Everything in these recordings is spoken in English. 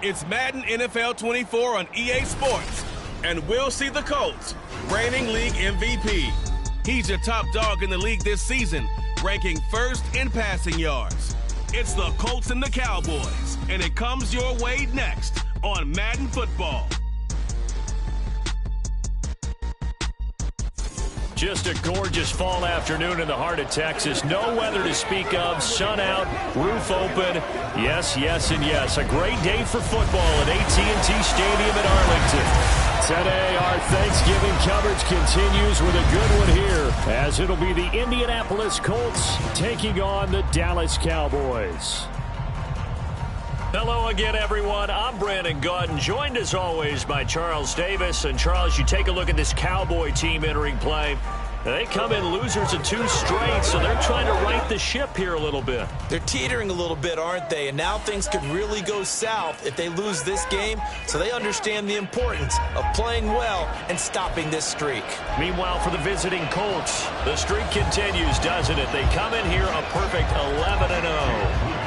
It's Madden NFL 24 on EA Sports, and we'll see the Colts, reigning league MVP. He's your top dog in the league this season, ranking first in passing yards. It's the Colts and the Cowboys, and it comes your way next on Madden Football. Just a gorgeous fall afternoon in the heart of Texas. No weather to speak of. Sun out, roof open. Yes, yes, and yes. A great day for football at AT&T Stadium in Arlington. Today, our Thanksgiving coverage continues with a good one here, as it'll be the Indianapolis Colts taking on the Dallas Cowboys. Hello again, everyone. I'm Brandon Gaudin, joined as always by Charles Davis. And Charles, you take a look at this Cowboy team entering play. They come in losers of 2 straight, so they're trying to right the ship here a little bit. They're teetering a little bit, aren't they? And now things could really go south if they lose this game, so they understand the importance of playing well and stopping this streak. Meanwhile, for the visiting Colts, the streak continues, doesn't it? They come in here a perfect 11-0.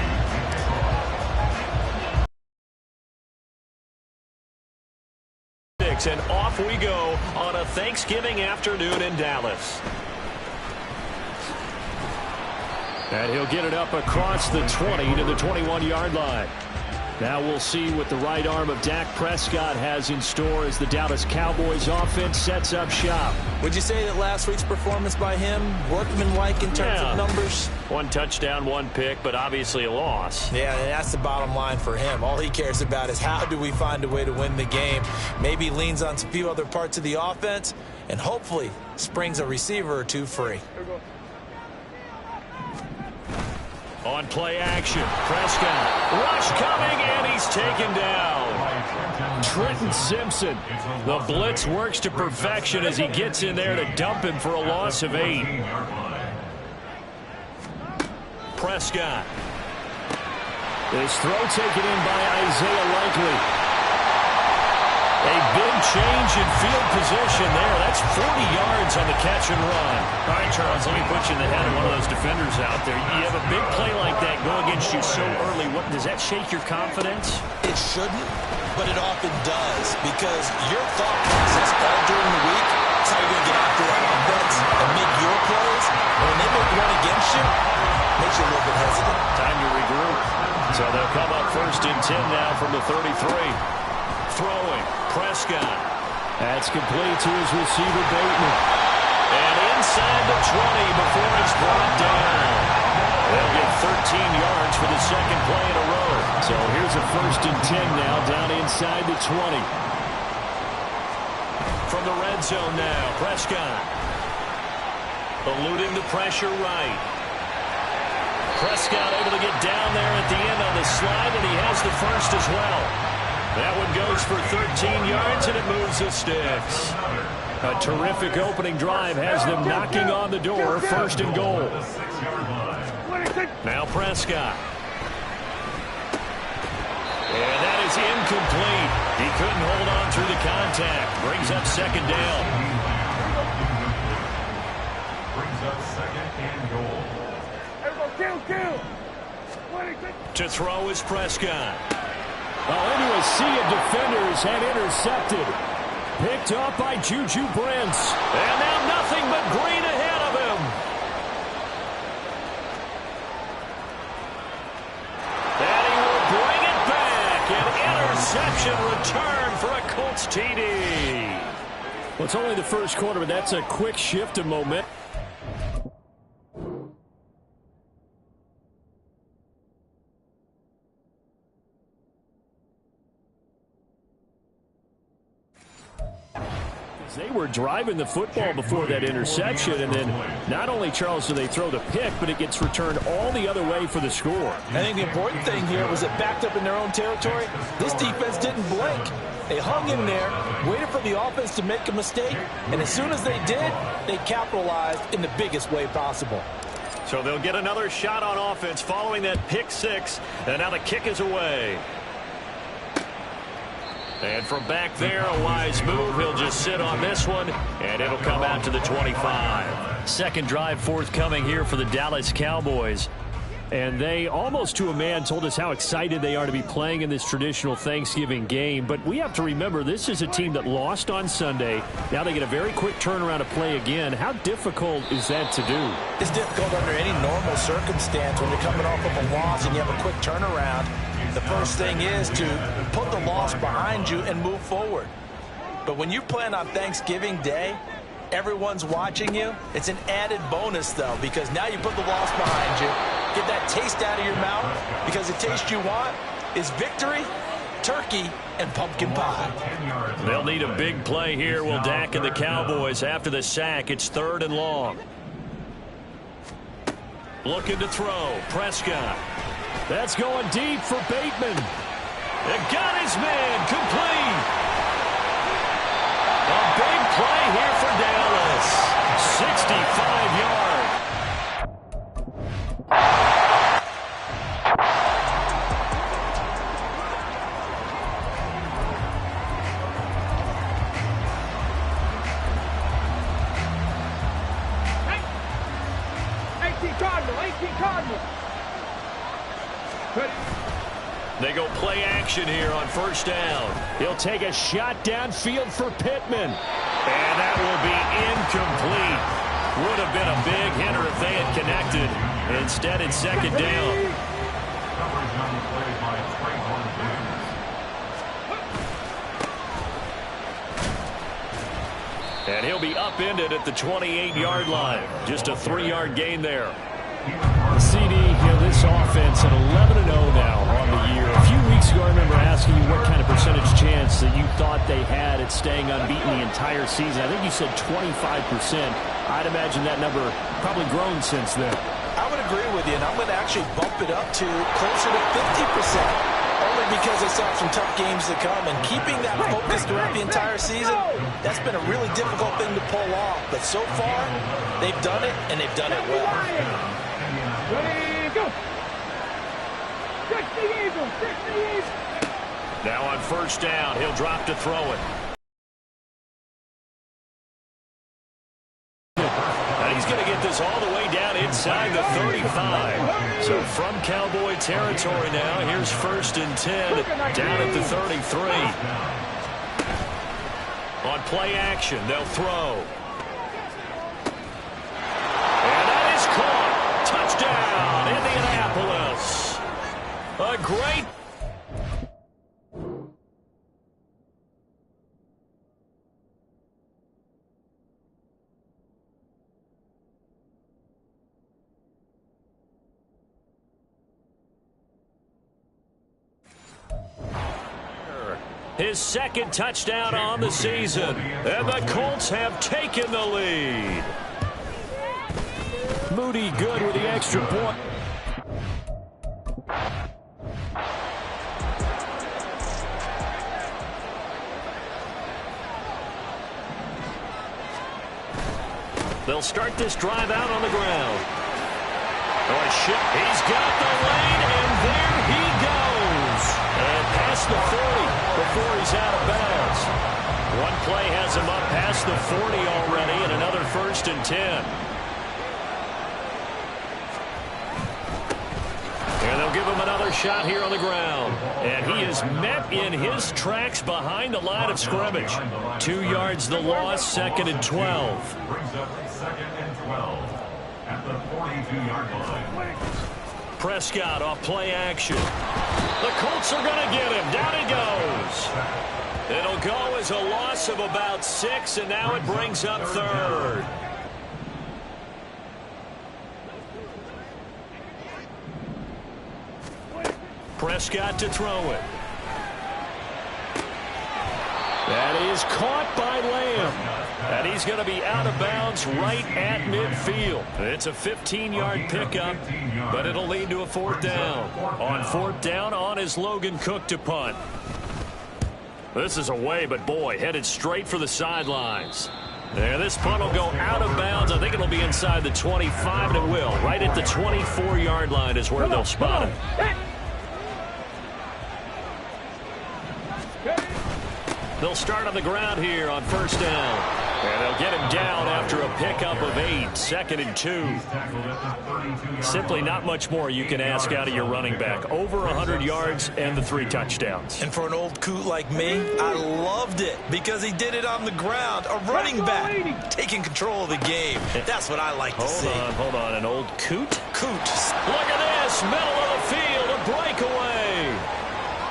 And off we go on a Thanksgiving afternoon in Dallas. And he'll get it up across the 20 to the 21-yard line. Now we'll see what the right arm of Dak Prescott has in store as the Dallas Cowboys offense sets up shop. Would you say that last week's performance by him, workmanlike in terms of numbers? 1 touchdown, 1 pick, but obviously a loss. Yeah, and that's the bottom line for him. All he cares about is how do we find a way to win the game. Maybe he leans on some few other parts of the offense and hopefully springs a receiver or 2 free. On play action, Prescott, rush coming, and he's taken down. Trenton Simpson, the blitz works to perfection as he gets in there to dump him for a loss of 8. This throw taken in by Isaiah Likely. A big change in field position there. That's 40 yards on the catch and run. All right, Charles, let me put you in the head of one of those defenders out there. You have a big play like that go against you so early. Does that shake your confidence? It shouldn't, but it often does, because your thought process all during the week is how you're going to get after that offense and make your plays. And when they make one against you, it makes you a little bit hesitant. Time to regroup. So they'll come up 1st and 10 now from the 33. Throwing, Prescott. That's complete to his receiver, Bateman. And inside the 20 before it's brought down. They'll get 13 yards for the second play in a row. So here's a 1st and 10 now, down inside the 20. From the red zone now, Prescott. Eluding the pressure right. Prescott able to get down there at the end on the slide, and he has the first as well. That one goes for 13 yards, and it moves the sticks. A terrific opening drive has them knocking on the door, 1st and goal. Now Prescott. And that is incomplete. He couldn't hold on through the contact. Brings up 2nd down. Brings up 2nd and goal. To throw is Prescott. Into a sea of defenders and intercepted. Picked up by Juju Brents. And now nothing but green ahead of him. And he will bring it back. An interception return for a Colts TD. Well, it's only the first quarter, but that's a quick shift of momentum. They were driving the football before that interception, and then not only, Charles, do they throw the pick, but it gets returned all the other way for the score. I think the important thing here was it backed up in their own territory. This defense didn't blink. They hung in there, waited for the offense to make a mistake, and as soon as they did, they capitalized in the biggest way possible. So they'll get another shot on offense following that pick 6, and now the kick is away. And from back there, a wise move. He'll just sit on this one, and it'll come out to the 25. Second drive forthcoming here for the Dallas Cowboys. And they, almost to a man, told us how excited they are to be playing in this traditional Thanksgiving game. But we have to remember, this is a team that lost on Sunday. Now they get a very quick turnaround to play again. How difficult is that to do? It's difficult under any normal circumstance when you're coming off of a loss and you have a quick turnaround. The first thing is to put the loss behind you and move forward. But when you plan on Thanksgiving Day, everyone's watching you. It's an added bonus, though, because now you put the loss behind you, get that taste out of your mouth, because the taste you want is victory, turkey, and pumpkin pie. They'll need a big play here, will Dak and the Cowboys. After the sack, it's 3rd and long. Looking to throw, Prescott. That's going deep for Bateman. It got his man, complete. A big play here for Dallas. 65 yards. Cardinal. They go play action here on 1st down. He'll take a shot downfield for Pittman. And that will be incomplete. Would have been a big hitter if they had connected. Instead, it's 2nd down. And he'll be upended at the 28-yard line. Just a 3-yard gain there. CD, this offense at 11-0 now on the year. A few weeks ago, I remember asking you what kind of percentage chance that you thought they had at staying unbeaten the entire season. I think you said 25%. I'd imagine that number probably grown since then. I would agree with you, and I'm going to actually bump it up to closer to 50%. Only because they still have some tough games to come, and keeping that focus throughout the entire season, that's been a really difficult thing to pull off. But so far, they've done it, and they've done it well. Ready, go. Now on first down, he'll drop to throw it. And he's going to get this all the way down inside the 35. So from Cowboy territory now, here's 1st and 10 down at the 33. On play action, they'll throw. And that is caught. Touchdown, Indianapolis. A great... His 2nd touchdown on the season. And the Colts have taken the lead. Moody good with the extra point. They'll start this drive out on the ground. He's got the lane, and there he goes. And past the 40 before he's out of bounds. One play has him up past the 40 already, and another 1st and 10. And they'll give him another shot here on the ground. And he is met in his tracks behind the line of scrimmage. 2 yards the loss, 2nd and 12. Brings up 2nd and 12 at the 42-yard line. Prescott off play action. The Colts are going to get him. Down he goes. It'll go as a loss of about 6, and now it brings up 3rd. Prescott to throw it. That is caught by Lamb. And he's going to be out of bounds right at midfield. It's a 15-yard pickup, but it'll lead to a 4th down. On 4th down, on is Logan Cook to punt. This is away, but boy, headed straight for the sidelines. And this punt will go out of bounds. I think it'll be inside the 25, and it will. Right at the 24-yard line is where they'll spot it. They'll start on the ground here on 1st down. And they'll get him down after a pickup of 8, 2nd and 2. Simply not much more you can ask out of your running back. Over 100 yards and the 3 touchdowns. And for an old coot like me, I loved it because he did it on the ground. A running back taking control of the game. That's what I like to see. Hold on. An old coot? Coot. Look at this. Middle of the field. A breakaway.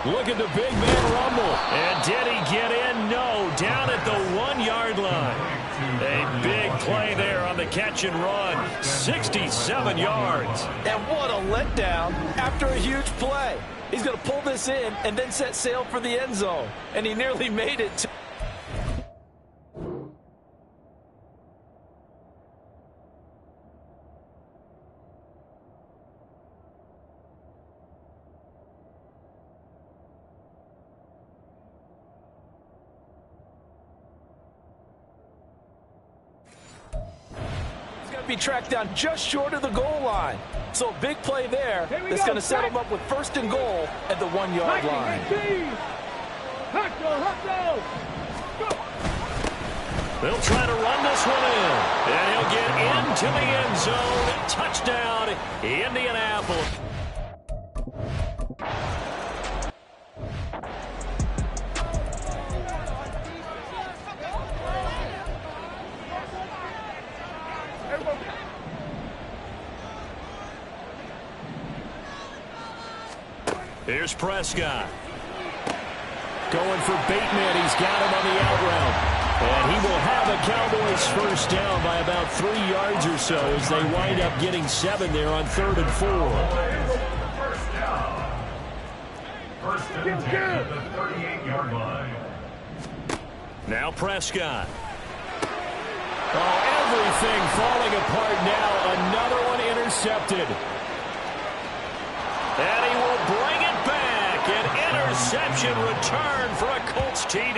Look at the big man rumble. And did he get in? No. Down at the 1-yard line. A big play there on the catch and run. 67 yards. And what a letdown after a huge play. He's going to pull this in and then set sail for the end zone. And he nearly made it. Be tracked down just short of the goal line. So a big play there that's going to set him up with 1st and goal at the 1-yard line. They'll try to run this one in. And he'll get into the end zone. Touchdown, Indianapolis. Here's Prescott. Going for Bateman. He's got him on the out route. And he will have a Cowboys 1st down by about 3 yards or so as they wind up getting 7 there on 3rd and 4. First down. 1st and 10 at the 38-yard line. Now Prescott. Oh, everything falling apart now. Another one intercepted. And he will bring it back. An interception return for a Colts TD.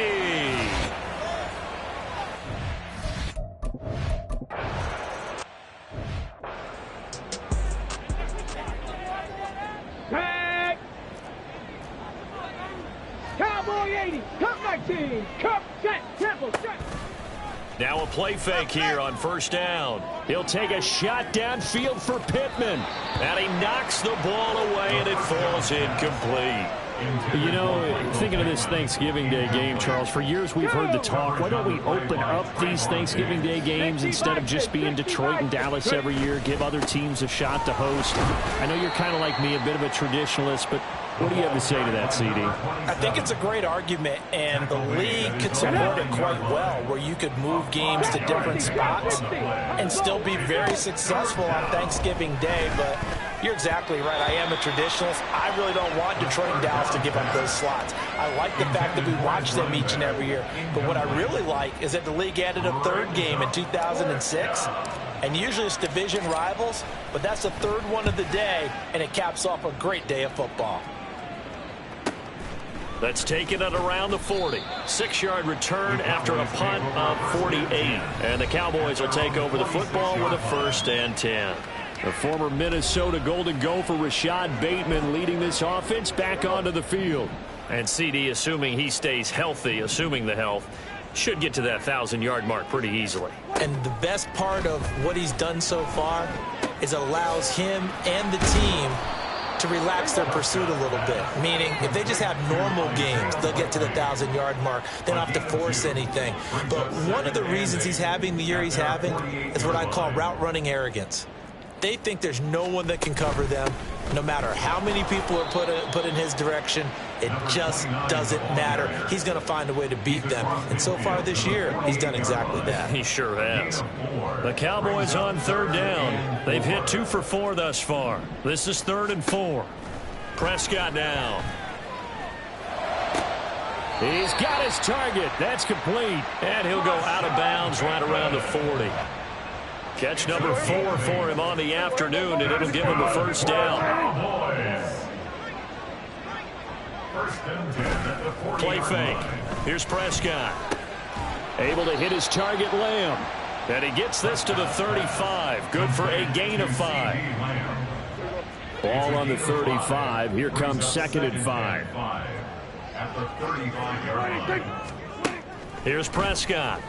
15. Cup, set, temple, set. Now a play fake here on first down. He'll take a shot downfield for Pittman. And he knocks the ball away, and it falls incomplete. You know, thinking of this Thanksgiving Day game, Charles, for years we've heard the talk, why don't we open up these Thanksgiving Day games instead of just being Detroit and Dallas every year, give other teams a shot to host? I know you're kind of like me, a bit of a traditionalist, but what do you have to say to that, CD? I think it's a great argument, and the league could support it quite well, where you could move games to different spots and still be very successful on Thanksgiving Day. But you're exactly right. I am a traditionalist. I really don't want Detroit and Dallas to give up those slots. I like the fact that we watch them each and every year. But what I really like is that the league added a third game in 2006. And usually it's division rivals, but that's the third one of the day, and it caps off a great day of football. Let's take it at around the 40. 6-yard return after a punt of 48. And the Cowboys will take over the football with a 1st and 10. The former Minnesota Golden Gopher Rashad Bateman leading this offense back onto the field. And CD, assuming he stays healthy, assuming the health, should get to that 1,000-yard mark pretty easily. And the best part of what he's done so far is it allows him and the team to relax their pursuit a little bit. Meaning, if they just have normal games, they'll get to the 1,000-yard mark. They don't have to force anything. But one of the reasons he's having the year he's having is what I call route running arrogance. They think there's no one that can cover them. No matter how many people are put in his direction, it just doesn't matter. He's going to find a way to beat them. And so far this year, he's done exactly that. He sure has. The Cowboys on 3rd down. They've hit 2 for 4 thus far. This is 3rd and 4. Prescott now. He's got his target. That's complete. And he'll go out of bounds right around the 40. Catch number 4 for him on the afternoon, and it'll give him a 1st down. Play fake. Here's Prescott. Able to hit his target, Lamb. And he gets this to the 35. Good for a gain of 5. Ball on the 35. Here comes 2nd and 5. Here's Prescott.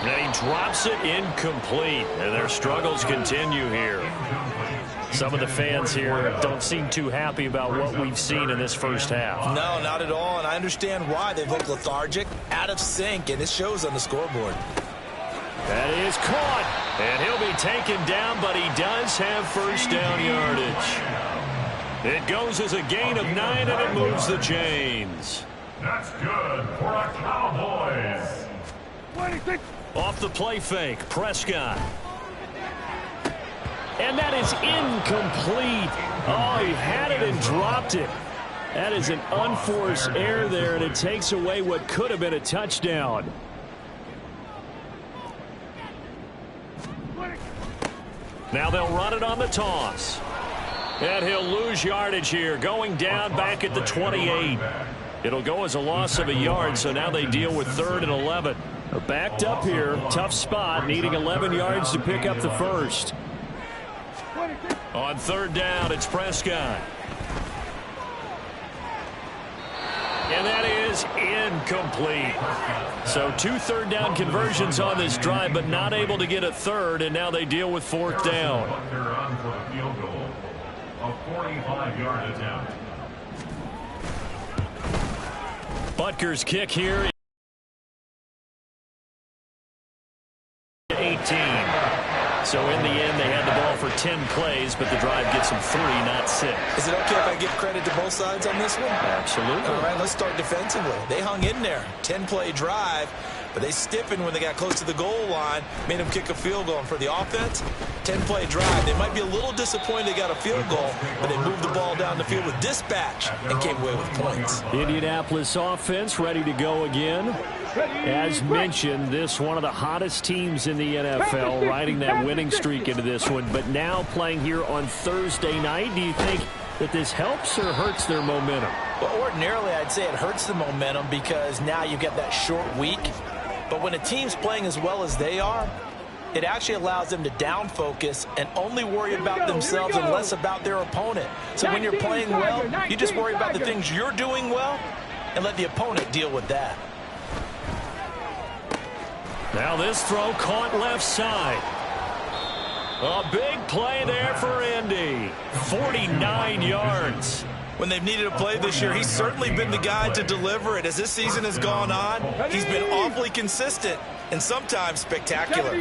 And he drops it incomplete. And their struggles continue here. Some of the fans here don't seem too happy about what we've seen in this first half. No, not at all. And I understand why. They look lethargic, out of sync, and it shows on the scoreboard. That is caught. And he'll be taken down, but he does have 1st down yardage. It goes as a gain of 9, and it moves the chains. That's good for a Cowboys. Off the play fake, Prescott. And that is incomplete. Oh, he had it and dropped it. That is an unforced error there, and it takes away what could have been a touchdown. Now they'll run it on the toss. And he'll lose yardage here, going down back at the 28. It'll go as a loss of a yard, so now they deal with 3rd and 11. They're backed up here, tough spot, needing 11 yards to pick up the 1st. On 3rd down, it's Prescott. And that is incomplete. So 2 3rd down conversions on this drive, but not able to get a 3rd, and now they deal with 4th down. A 45-yard attempt. Butker's kick here. 18. So in the end, they had the ball for 10 plays, but the drive gets them 3, not 6. Is it okay if I give credit to both sides on this one? Absolutely. All right, let's start defensively. They hung in there. 10-play drive, but they stiffened when they got close to the goal line, made them kick a field goal. And for the offense, 10-play drive. They might be a little disappointed they got a field goal, but they moved the ball down the field with dispatch and came away with points. The Indianapolis offense ready to go again. As mentioned, this one of the hottest teams in the NFL, riding that winning streak into this one, but now playing here on Thursday night. Do you think that this helps or hurts their momentum? Well, ordinarily, I'd say it hurts the momentum because now you get that short week. But when a team's playing as well as they are, it actually allows them to down focus and only worry about themselves and less about their opponent. So when you're playing well, you just worry about the things you're doing well and let the opponent deal with that. Now this throw caught left side. A big play there for Indy. 49 yards. When they've needed a play this year, he's certainly been the guy to deliver it. As this season has gone on, he's been awfully consistent and sometimes spectacular.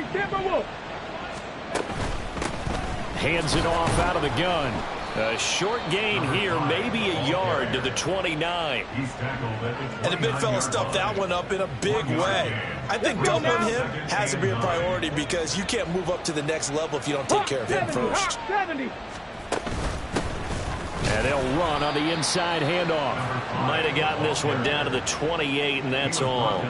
Hands it off out of the gun. A short gain here, maybe a yard to the 29. And the big fella stuffed that one up in a big way. I think doubling him has to be a priority because you can't move up to the next level if you don't take care of him first. And they'll run on the inside handoff. Might have gotten this one down to the 28, and that's all.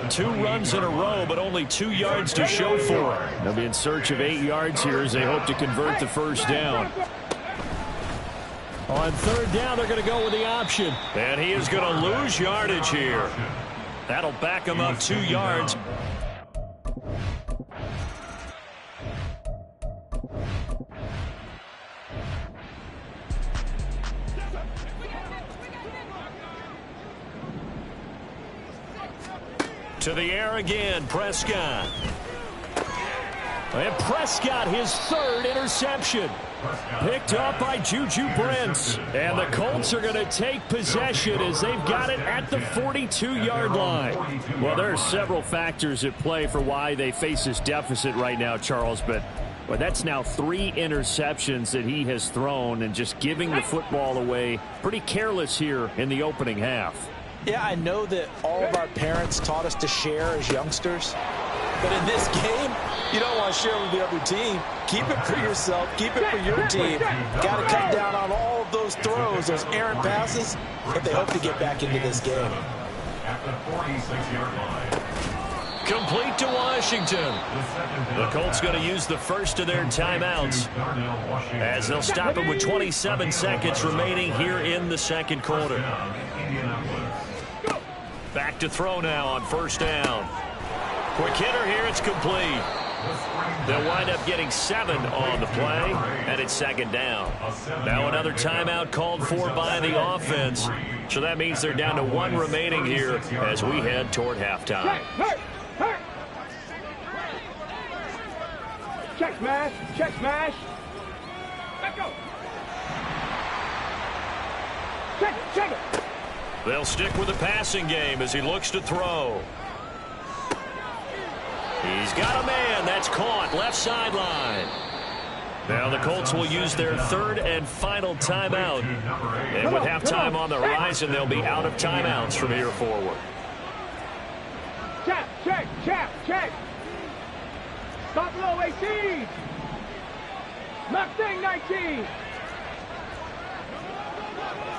2 runs in a row, but only 2 yards to show for it. They'll be in search of 8 yards here as they hope to convert the first down. On third down, they're going to go with the option. And he is going to lose yardage here. That'll back him up 2 yards. To the air again, Prescott. And Prescott, his 3rd interception. Picked up by Juju Brents. And the Colts are going to take possession as they've got it at the 42-yard line. Well, there are several factors at play for why they face this deficit right now, Charles, but that's now 3 interceptions that he has thrown and just giving the football away. Pretty careless here in the opening half. Yeah, I know that all of our parents taught us to share as youngsters. But in this game, you don't want to share with the other team. Keep it for yourself. Keep it for your team. Got to cut down on all of those throws, those errant passes, if they hope to get back into this game. At the 46-yard line. Complete to Washington. The Colts going to use the first of their timeouts as they'll stop it with 27 seconds remaining here in the second quarter. Back to throw now on first down. Quick hitter here, it's complete. They'll wind up getting 7 on the play, and it's second down. Now another timeout called for by the offense. So that means they're down to 1 remaining here as we head toward halftime. Check smash, check smash. Let go. Check it. They'll stick with the passing game as he looks to throw. He's got a man. That's caught. Left sideline. Now the Colts will use their 3rd and final timeout. And with halftime on the horizon, they'll be out of timeouts from here forward. Check. Stop low, 18. Mustang 19.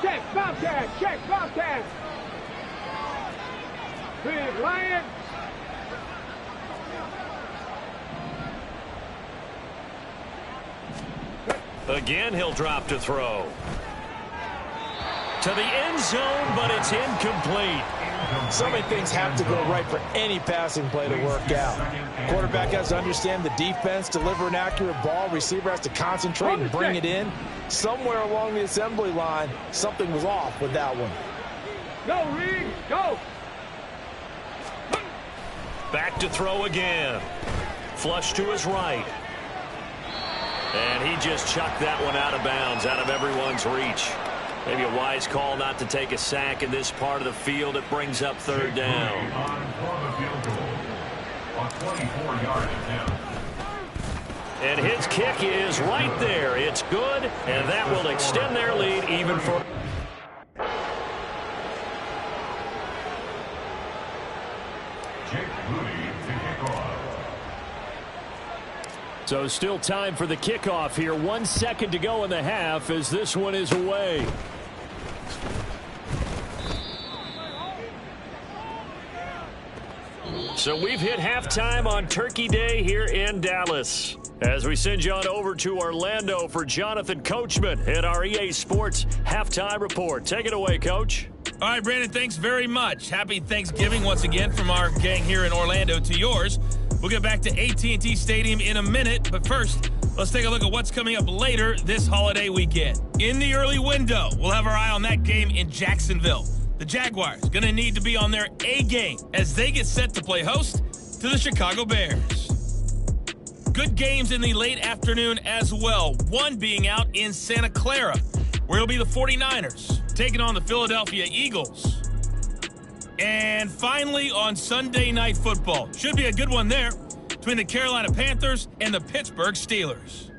Check, Bobcat. Big Lion. Again, he'll drop to throw. To the end zone, but it's incomplete. So many things have to go right for any passing play to work out. Quarterback has to understand the defense, deliver an accurate ball. Receiver has to concentrate and bring it in. Somewhere along the assembly line, something was off with that one. Go, Reed, go. Back to throw again. Flush to his right. And he just chucked that one out of bounds, out of everyone's reach. Maybe a wise call not to take a sack in this part of the field. It brings up third down. And his kick is right there. It's good, and that will extend their lead even for... So still time for the kickoff here. 1 second to go in the half as this one is away. So we've hit halftime on Turkey Day here in Dallas. As we send you on over to Orlando for Jonathan Coachman at our EA Sports Halftime Report. Take it away, Coach. All right, Brandon, thanks very much. Happy Thanksgiving once again from our gang here in Orlando to yours. We'll get back to AT&T Stadium in a minute, but first, let's take a look at what's coming up later this holiday weekend. In the early window, we'll have our eye on that game in Jacksonville. The Jaguars going to need to be on their A game as they get set to play host to the Chicago Bears. Good games in the late afternoon as well, one being out in Santa Clara, where it'll be the 49ers taking on the Philadelphia Eagles. And finally, on Sunday Night Football, should be a good one there, between the Carolina Panthers and the Pittsburgh Steelers.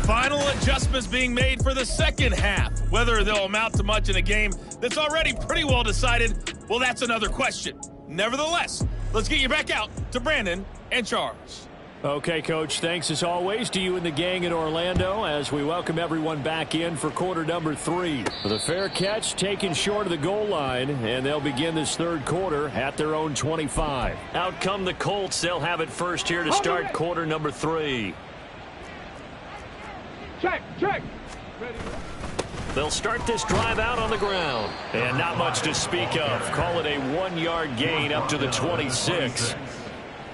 Final adjustments being made for the second half. Whether they'll amount to much in a game that's already pretty well decided, well, that's another question. Nevertheless, let's get you back out to Brandon and Charles. Okay, Coach, thanks as always to you and the gang in Orlando as we welcome everyone back in for quarter number 3. The fair catch taken short of the goal line, and they'll begin this third quarter at their own 25. Out come the Colts. They'll have it first here to start quarter number 3. Check. They'll start this drive out on the ground. And not much to speak of. Call it a 1-yard gain up to the 26.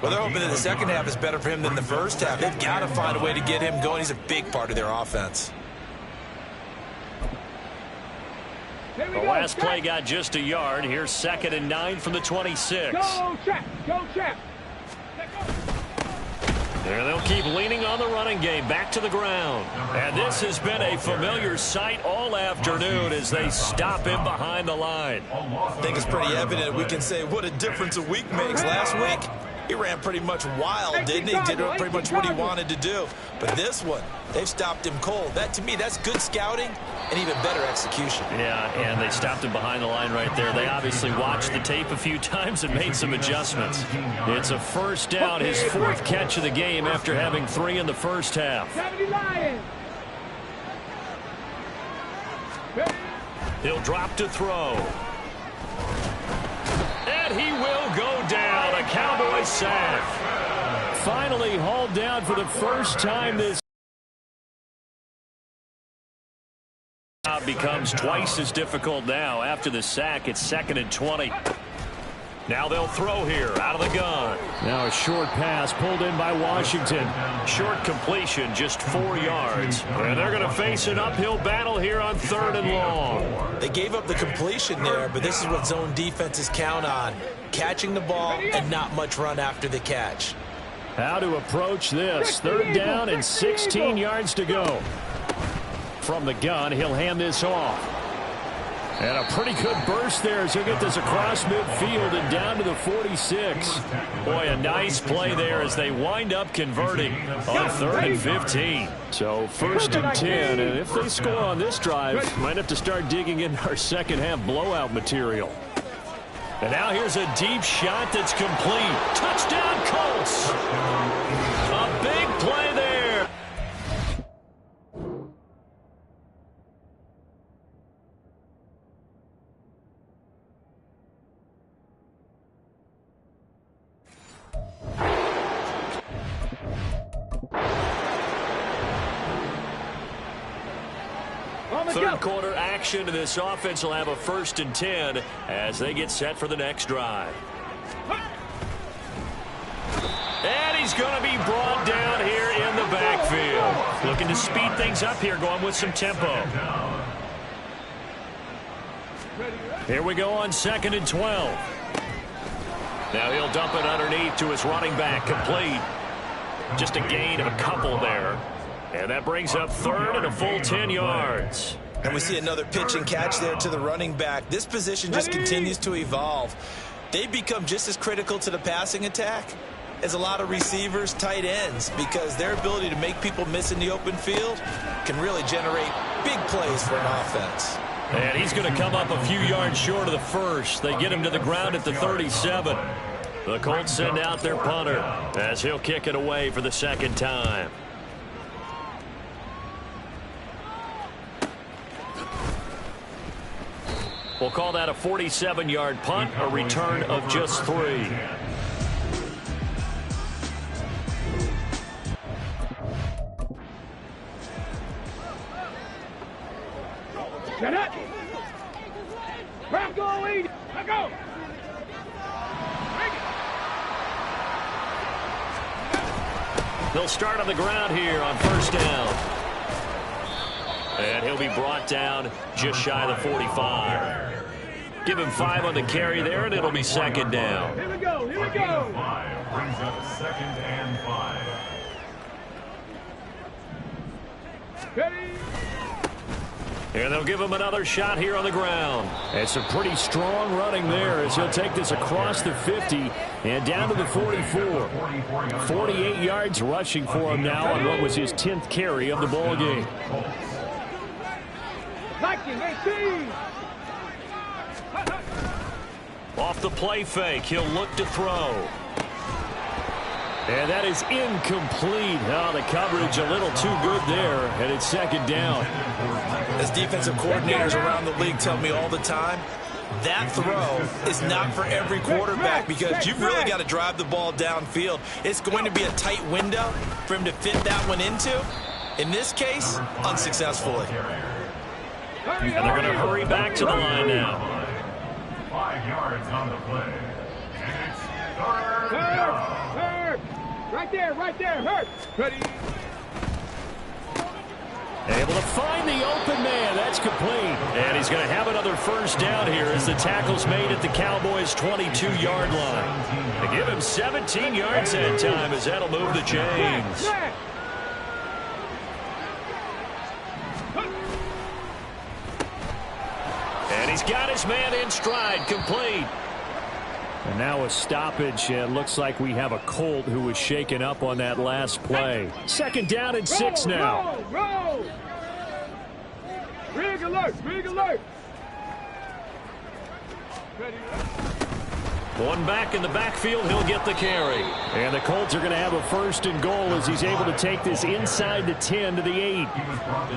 Well, they're hoping that the second half is better for him than the first half. They've got to find a way to get him going. He's a big part of their offense. The last play got just a yard. Here's 2nd and 9 from the 26. Go, check. And they'll keep leaning on the running game back to the ground. And this has been a familiar sight all afternoon as they stop him behind the line. I think it's pretty evident. We can say what a difference a week makes. Last week, he ran pretty much wild, didn't he? Did pretty much what he wanted to do. But this one, they've stopped him cold. That, to me, that's good scouting and even better execution. Yeah, and they stopped him behind the line right there. They obviously watched the tape a few times and made some adjustments. It's a first down, his 4th catch of the game after having 3 in the first half. He'll drop to throw. And he will go down. A Cowboys sack. Finally hauled down for the first time this job becomes twice as difficult now. After the sack, it's 2nd and 20. Now they'll throw here out of the gun. Now a short pass pulled in by Washington. Short completion, just 4 yards. And they're going to face an uphill battle here on 3rd and long. They gave up the completion there, but this is what zone defenses count on. Catching the ball and not much run after the catch. How to approach this. 3rd down and 16 yards to go. From the gun, he'll hand this off. And a pretty good burst there as he'll get this across midfield and down to the 46. Boy, a nice play there as they wind up converting on 3rd and 15. So 1st and 10, and if they score on this drive, might have to start digging into our second half blowout material. And now here's a deep shot that's complete. Touchdown, Colts. A big play there. Third quarter action, and this offense will have a 1st and 10 as they get set for the next drive. And he's going to be brought down here in the backfield. Looking to speed things up here, going with some tempo. Here we go on 2nd and 12. Now he'll dump it underneath to his running back, complete. Just a gain of a couple there. And that brings up 3rd and a full 10 yards. And we see another pitch and catch there to the running back. This position just continues to evolve. They become just as critical to the passing attack as a lot of receivers, tight ends, because their ability to make people miss in the open field can really generate big plays for an offense. And he's going to come up a few yards short of the first. They get him to the ground at the 37. The Colts send out their punter as he'll kick it away for the 2nd time. We'll call that a 47-yard punt, a return of just 3. Shut up! Back go, Eden! Back go! They'll start on the ground here on first down. And he'll be brought down just shy of the 45. Give him 5 on the carry there, and it'll be second down. Here we go, here we go! 5 brings up second and 5. Ready? And they'll give him another shot here on the ground. And some pretty strong running there as he'll take this across the 50 and down to the 44. 48 yards rushing for him now on what was his 10th carry of the ball game. Off the play fake, he'll look to throw. And that is incomplete. Oh, the coverage a little too good there, and it's second down. As defensive coordinators around the league tell me all the time, that throw is not for every quarterback because you've really got to drive the ball downfield. It's going to be a tight window for him to fit that one into. In this case, unsuccessfully. And they're going to hurry back to the line now. 5 yards on the play. And it's third down. Right there, hurt. Ready? Able to find the open man. That's complete. And he's going to have another first down here as the tackle's made at the Cowboys' 22-yard line. They give him 17 yards that time as that'll move the chains. And he's got his man in stride, complete. And now a stoppage. It looks like we have a Colt who was shaken up on that last play. Second down and 6 now. Roll! Rig alert! Ready? One back in the backfield, he'll get the carry. And the Colts are going to have a first and goal as he's able to take this inside the 10 to the 8.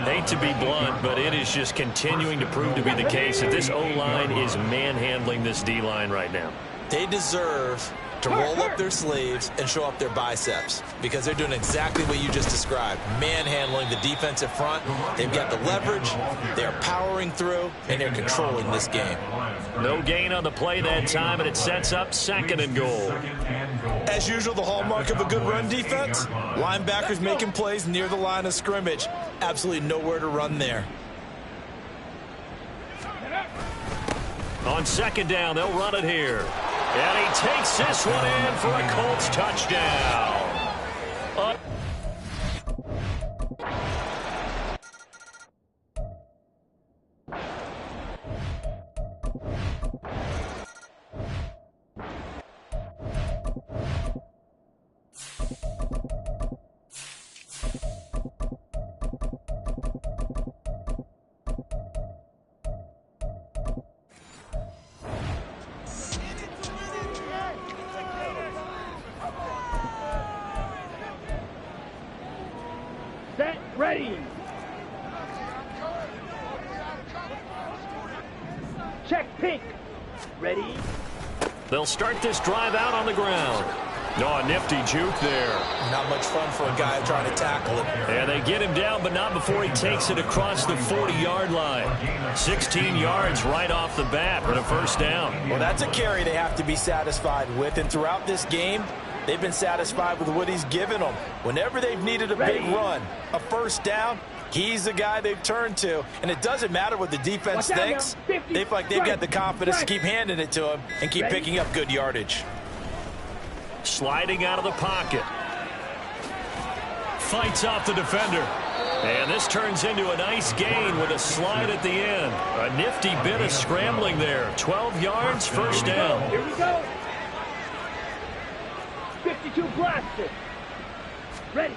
Hate to be blunt, but it is just continuing to prove to be the case that this O-line is manhandling this D-line right now. They deserve to roll up their sleeves and show up their biceps because they're doing exactly what you just described, manhandling the defensive front. They've got the leverage, they're powering through, and they're controlling this game. No gain on the play that time, and it sets up second and goal. As usual, the hallmark of a good run defense, linebackers making plays near the line of scrimmage. Absolutely nowhere to run there. On second down, they'll run it here. And he takes this one in for a Colts touchdown. Set, ready. Check pink. Ready. They'll start this drive out on the ground. No, a nifty juke there. Not much fun for a guy trying to tackle it. And they get him down, but not before he takes it across the 40-yard line. 16 yards right off the bat for the first down. Well, that's a carry they have to be satisfied with. And throughout this game, they've been satisfied with what he's given them. Whenever they've needed a big run, a first down, he's the guy they've turned to. And it doesn't matter what the defense thinks. They feel like they've got the confidence to keep handing it to him and keep picking up good yardage. Sliding out of the pocket. Fights off the defender. And this turns into a nice gain with a slide at the end. A nifty bit of scrambling there. 12 yards, first down. Here we go. 52 blaster. Ready.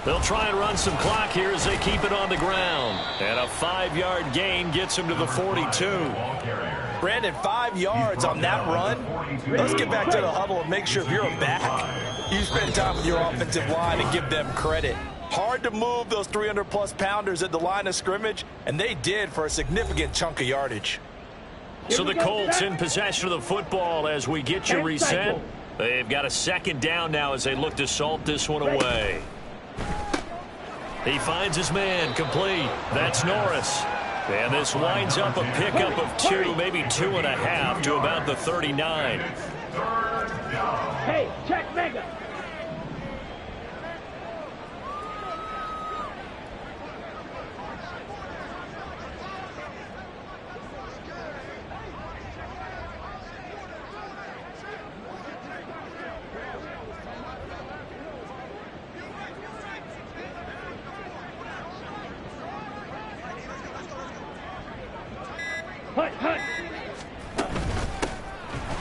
They'll try and run some clock here as they keep it on the ground. And a 5-yard gain gets him to the 42. Brandon, 5 yards on that run. Let's get back to the huddle and make sure if you're a back, you spend time with your offensive line and give them credit. Hard to move those 300-plus pounders at the line of scrimmage, and they did for a significant chunk of yardage. So the Colts in possession of the football as we get you reset. They've got a second down now as they look to salt this one away. He finds his man, complete. That's Norris. And this winds up a pickup of 2, maybe 2.5 to about the 39. Hey, check Mega.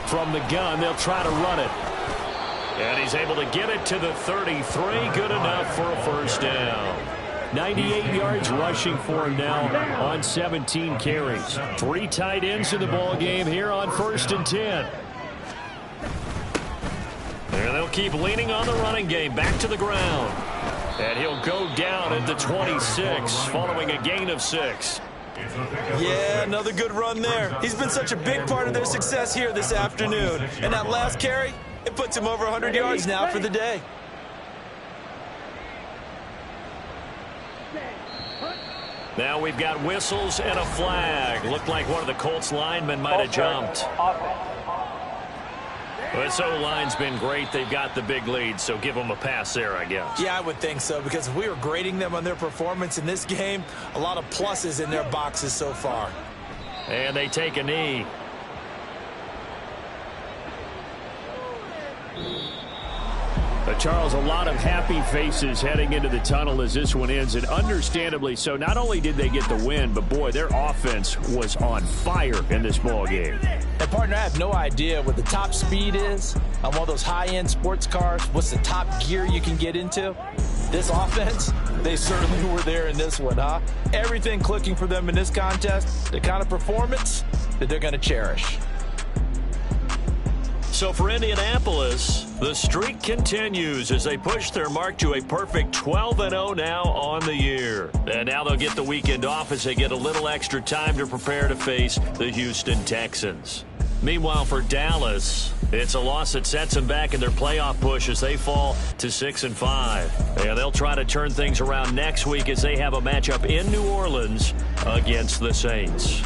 From the gun, they'll try to run it. And he's able to get it to the 33. Good enough for a first down. 98 yards rushing for him now on 17 carries. 3 tight ends in the ball game here on 1st and 10. And they'll keep leaning on the running game. Back to the ground. And he'll go down at the 26 following a gain of 6. Yeah, another good run there. He's been such a big part of their success here this afternoon. And that last carry, it puts him over 100 yards now for the day. Now we've got whistles and a flag. Looked like one of the Colts linemen might have jumped. This O-line's been great. They've got the big lead, so give them a pass there, I guess. Yeah, I would think so, because if we were grading them on their performance in this game, a lot of pluses in their boxes so far. And they take a knee. Charles, a lot of happy faces heading into the tunnel as this one ends, and understandably so. Not only did they get the win, but boy, their offense was on fire in this ball game. And partner, I have no idea what the top speed is on one of those high-end sports cars. What's the top gear you can get into? This offense, they certainly were there in this one, huh? Everything clicking for them in this contest, the kind of performance that they're going to cherish. So for Indianapolis, the streak continues as they push their mark to a perfect 12-0 now on the year. And now they'll get the weekend off as they get a little extra time to prepare to face the Houston Texans. Meanwhile, for Dallas, it's a loss that sets them back in their playoff push as they fall to 6-5. And they'll try to turn things around next week as they have a matchup in New Orleans against the Saints.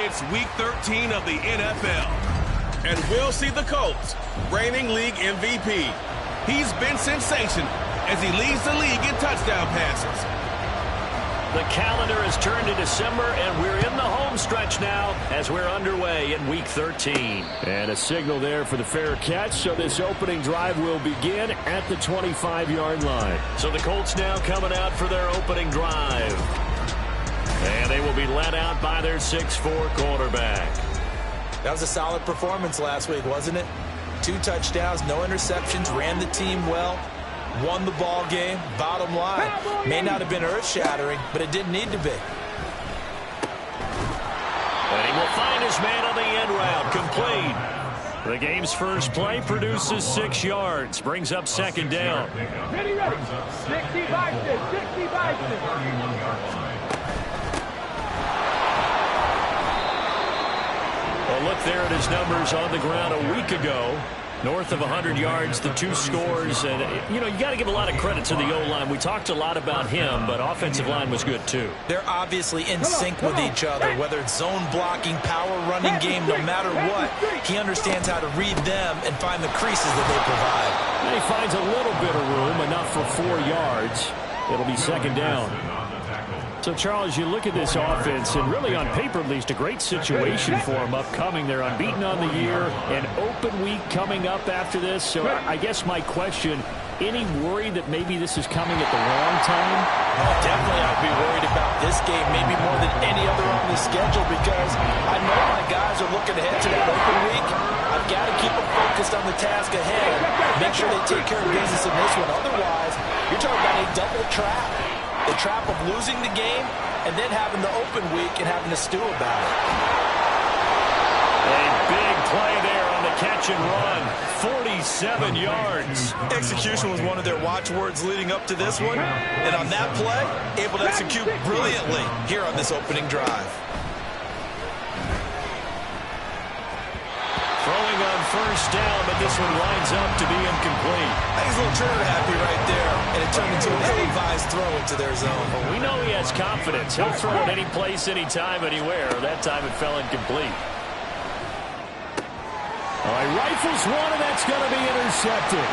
It's Week 13 of the NFL, and we'll see the Colts, reigning league MVP. He's been sensational as he leads the league in touchdown passes. The calendar has turned to December, and we're in the home stretch now as we're underway in Week 13. And a signal there for the fair catch, so this opening drive will begin at the 25-yard line. So the Colts now coming out for their opening drive. And they will be led out by their 6'4" quarterback. That was a solid performance last week, wasn't it? 2 touchdowns, no interceptions, ran the team well, won the ball game. Bottom line, may not have been earth-shattering, but it didn't need to be. And he will find his man on the end route, complete. The game's first play produces 6 yards, brings up second down. Ready. 65 Well, look there at his numbers on the ground a week ago. North of 100 yards, the 2 scores. And, you got to give a lot of credit to the O-line. We talked a lot about him, but offensive line was good, too. They're obviously in sync with each other, whether it's zone blocking, power running game, no matter what. He understands how to read them and find the creases that they provide. And he finds a little bit of room, enough for 4 yards. It'll be second down. So, Charles, you look at this offense, and really on paper at least, a great situation for them upcoming. They're unbeaten on the year, an open week coming up after this. So I guess my question, any worry that maybe this is coming at the wrong time? Oh, definitely I'd be worried about this game, maybe more than any other on the schedule, because I know my guys are looking ahead to that open week. I've got to keep them focused on the task ahead, make sure they take care of business in this one. Otherwise, you're talking about a double trap. The trap of losing the game and then having the open week and having to stew about it. A big play there on the catch and run. 47 yards. Execution was one of their watchwords leading up to this one. And on that play, able to execute brilliantly here on this opening drive. Throwing on first down, but this one winds up to be incomplete. He's a little trigger happy right there, and it turned into an ill-advised throw into their zone. Well, we know he has confidence. He'll throw it any place, anytime, anywhere. That time it fell incomplete. All right, rifles one, and that's going to be intercepted.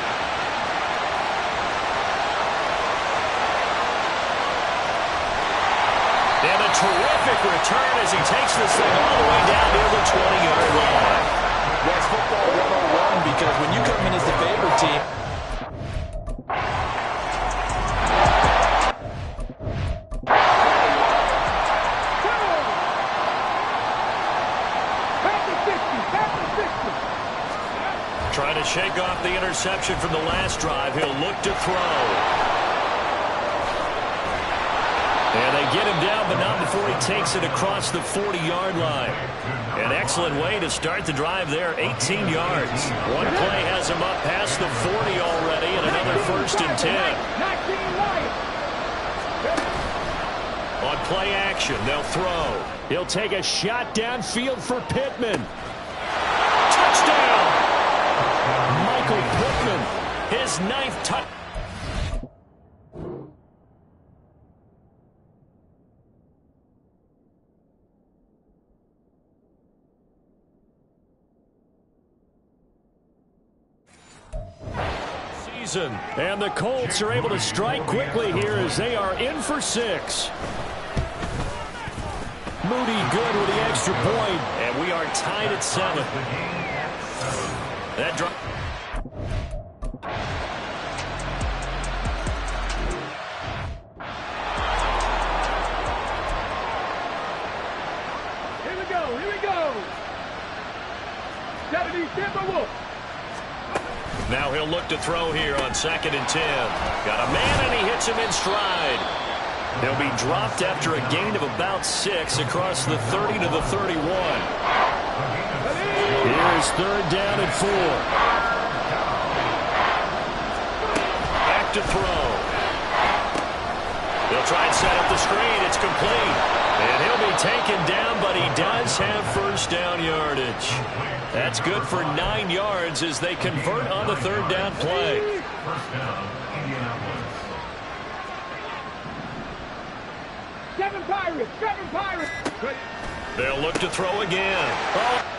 And a terrific return as he takes this thing all the way down near the 20-yard line. Well, it's football 101 because when you come in as the favorite team, trying to shake off the interception from the last drive. He'll look to throw. And they get him down, but not before he takes it across the 40-yard line. An excellent way to start the drive there, 18 yards. One play has him up past the 40 already, and another 1st and 10. On play action, they'll throw. He'll take a shot downfield for Pittman. Touchdown! Michael Pittman, His 9th touchdown. and the Colts are able to strike quickly here as they are in for 6. Moody good with the extra point. And we are tied at 7. That drop. Here we go. 70 Timberwolves. Now he'll look to throw here on 2nd and 10. Got a man, and he hits him in stride. He'll be dropped after a gain of about 6 across the 30 to the 31. Here's 3rd down and 4. Back to throw. He'll try and set up the screen. It's complete. And he'll be taken down, but he does have 1st down yardage. That's good for 9 yards as they convert on the 3rd down play. 1st down, Indianapolis. 7 Pirates! 7 Pirates! They'll look to throw again. Oh.